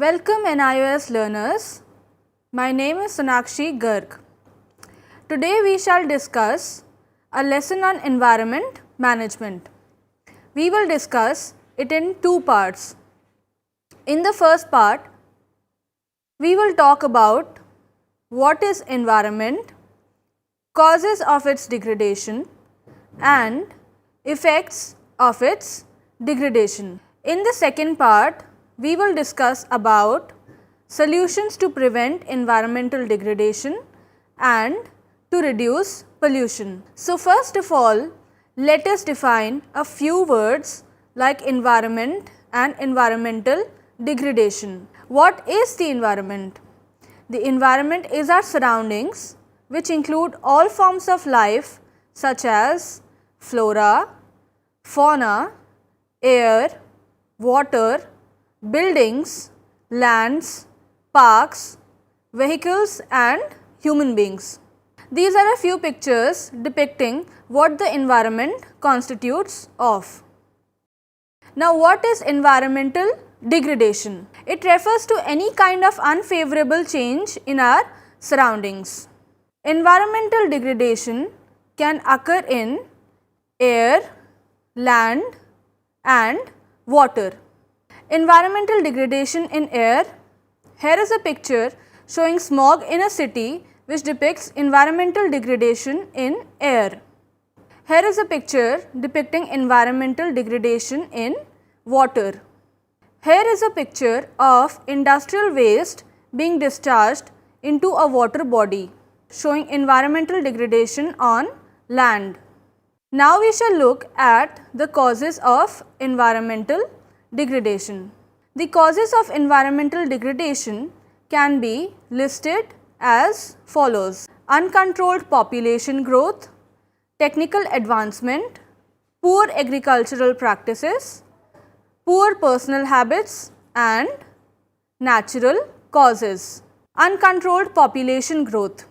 Welcome NIOS learners. My name is Sonakshi Garg. Today we shall discuss a lesson on environment management. We will discuss it in two parts. In the first part, we will talk about what is environment, causes of its degradation and effects of its degradation. In the second part, we will discuss about solutions to prevent environmental degradation and to reduce pollution. So first of all, let us define a few words like environment and environmental degradation. What is the environment? The environment is our surroundings, which include all forms of life such as flora, fauna, air, water, buildings, lands, parks, vehicles and human beings. These are a few pictures depicting what the environment constitutes of. Now, what is environmental degradation? It refers to any kind of unfavorable change in our surroundings. Environmental degradation can occur in air, land and water. Environmental degradation in air. Here is a picture showing smog in a city which depicts environmental degradation in air. Here is a picture depicting environmental degradation in water. Here is a picture of industrial waste being discharged into a water body, showing environmental degradation on land. Now we shall look at the causes of environmental degradation. The causes of environmental degradation can be listed as follows: uncontrolled population growth, technical advancement, poor agricultural practices, poor personal habits and natural causes. Uncontrolled population growth.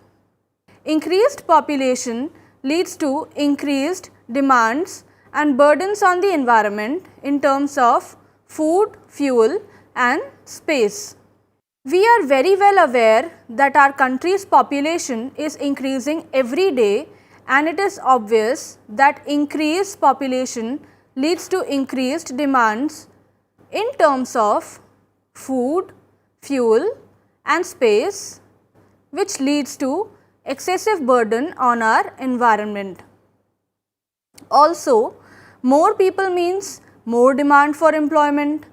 Increased population leads to increased demands and burdens on the environment in terms of food, fuel and space. We are very well aware that our country's population is increasing every day, and it is obvious that increased population leads to increased demands in terms of food, fuel and space, which leads to excessive burden on our environment. Also, more people means more demand for employment,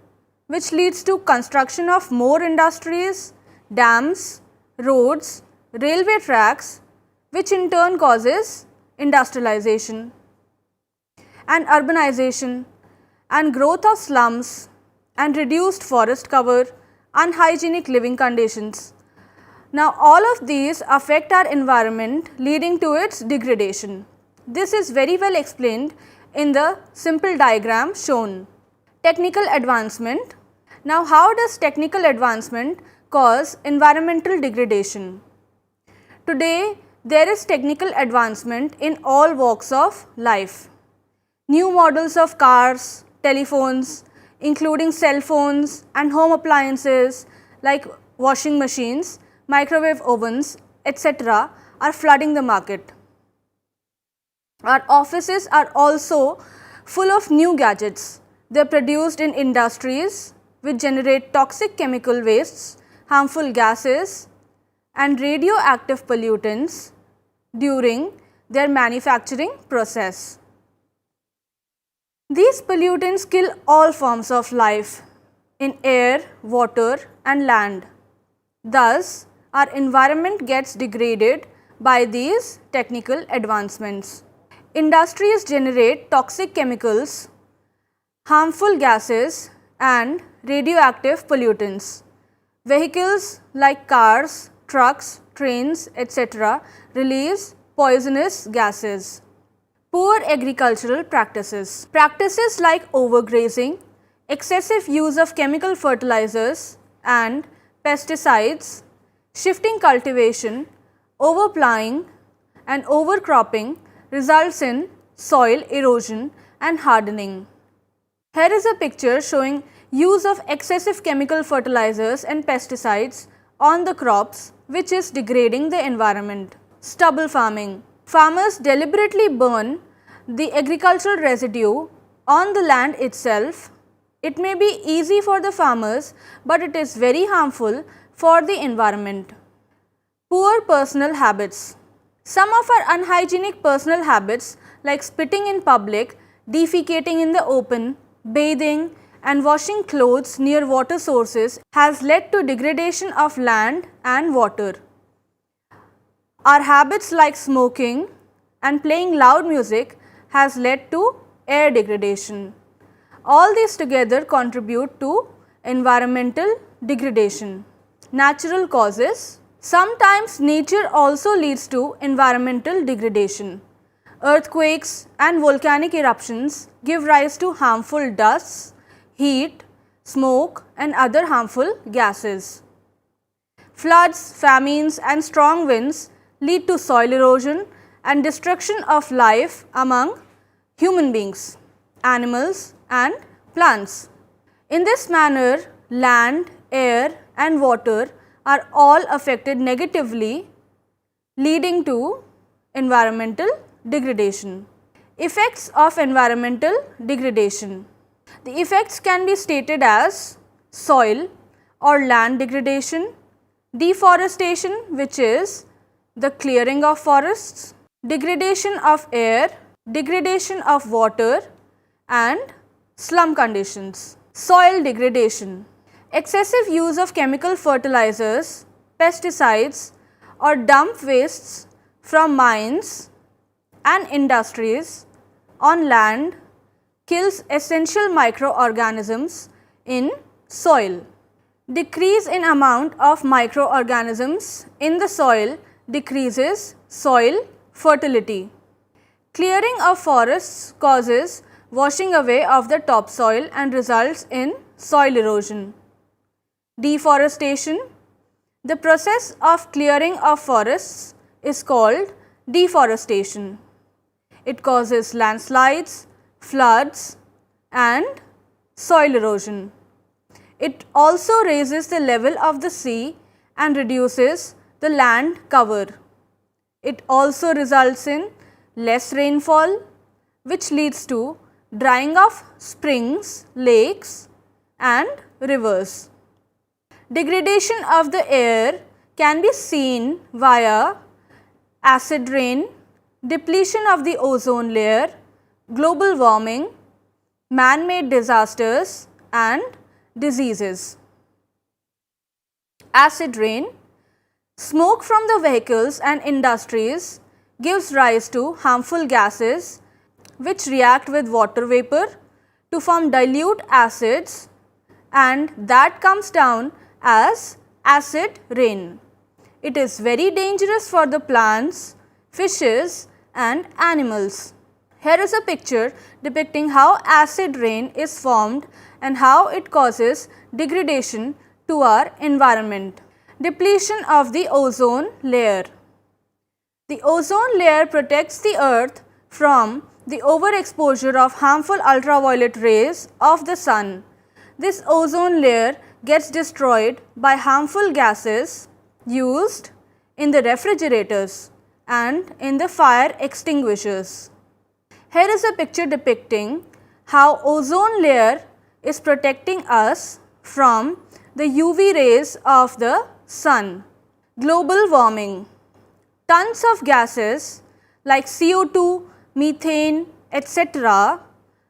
which leads to construction of more industries, dams, roads, railway tracks, which in turn causes industrialization and urbanization and growth of slums and reduced forest cover, unhygienic living conditions. Now, all of these affect our environment, leading to its degradation. This is very well explained in the simple diagram shown. Technical advancement. Now, how does technical advancement cause environmental degradation? Today, there is technical advancement in all walks of life. New models of cars, telephones, including cell phones and home appliances like washing machines, microwave ovens, etc. are flooding the market. Our offices are also full of new gadgets. They are produced in industries which generate toxic chemical wastes, harmful gases and radioactive pollutants during their manufacturing process. These pollutants kill all forms of life in air, water and land. Thus, our environment gets degraded by these technical advancements. Industries generate toxic chemicals, harmful gases and radioactive pollutants. Vehicles like cars, trucks, trains, etc. release poisonous gases. Poor agricultural practices. Practices like overgrazing, excessive use of chemical fertilizers and pesticides, shifting cultivation, overplowing and overcropping results in soil erosion and hardening. Here is a picture showing use of excessive chemical fertilizers and pesticides on the crops, which is degrading the environment. Stubble farming. Farmers deliberately burn the agricultural residue on the land itself. It may be easy for the farmers, but it is very harmful for the environment. Poor personal habits. Some of our unhygienic personal habits like spitting in public, defecating in the open, bathing and washing clothes near water sources has led to degradation of land and water. Our habits like smoking and playing loud music has led to air degradation. All these together contribute to environmental degradation. Natural causes. Sometimes nature also leads to environmental degradation. Earthquakes and volcanic eruptions give rise to harmful dusts, heat, smoke and other harmful gases. Floods, famines and strong winds lead to soil erosion and destruction of life among human beings, animals and plants. In this manner, land, air and water are all affected negatively, leading to environmental degradation. Effects of environmental degradation. The effects can be stated as soil or land degradation, deforestation, which is the clearing of forests, degradation of air, degradation of water and slum conditions. Soil degradation. Excessive use of chemical fertilizers, pesticides or dump wastes from mines and industries on land kills essential microorganisms in soil. Decrease in amount of microorganisms in the soil decreases soil fertility. Clearing of forests causes washing away of the topsoil and results in soil erosion. Deforestation. The process of clearing of forests is called deforestation. It causes landslides, floods and soil erosion. It also raises the level of the sea and reduces the land cover. It also results in less rainfall, which leads to drying of springs, lakes and rivers. Degradation of the air can be seen via acid rain, depletion of the ozone layer, global warming, man-made disasters and diseases. Acid rain. Smoke from the vehicles and industries gives rise to harmful gases which react with water vapor to form dilute acids, and that comes down as acid rain. It is very dangerous for the plants, fishes and animals. Here is a picture depicting how acid rain is formed and how it causes degradation to our environment. Depletion of the ozone layer. The ozone layer protects the earth from the overexposure of harmful ultraviolet rays of the sun. This ozone layer gets destroyed by harmful gases used in the refrigerators and in the fire extinguishers. Here is a picture depicting how ozone layer is protecting us from the UV rays of the sun. Global warming. Tons of gases like CO2, methane, etc.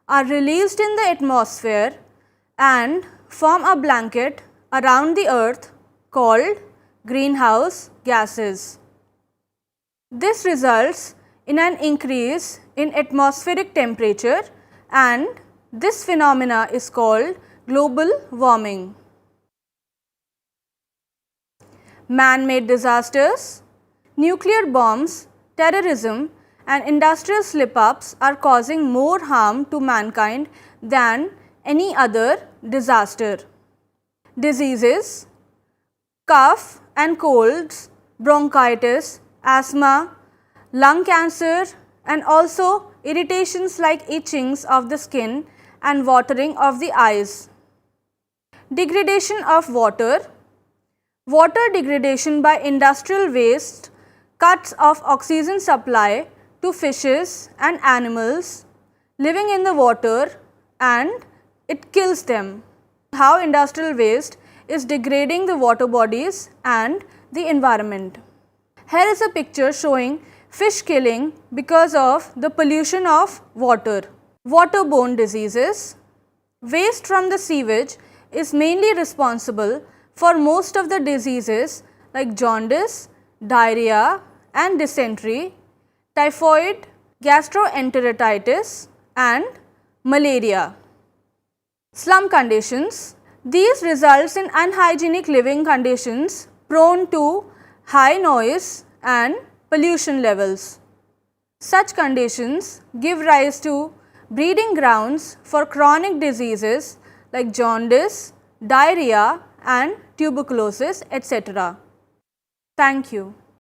are released in the atmosphere and form a blanket around the earth called greenhouse gases. This results in an increase in atmospheric temperature, and this phenomena is called global warming. Man-made disasters. Nuclear bombs, terrorism and industrial slip-ups are causing more harm to mankind than any other disaster. Diseases. Cough and colds, bronchitis, asthma, lung cancer and also irritations like itchings of the skin and watering of the eyes. Degradation of water. Water degradation by industrial waste cuts off oxygen supply to fishes and animals living in the water and it kills them. How industrial waste is degrading the water bodies and the environment. Here is a picture showing fish killing because of the pollution of water. Waterborne diseases. Waste from the sewage is mainly responsible for most of the diseases like jaundice, diarrhea and dysentery, typhoid, gastroenteritis and malaria. Slum conditions. These results in unhygienic living conditions prone to high noise and pollution levels. Such conditions give rise to breeding grounds for chronic diseases like jaundice, diarrhea and tuberculosis, etc. Thank you.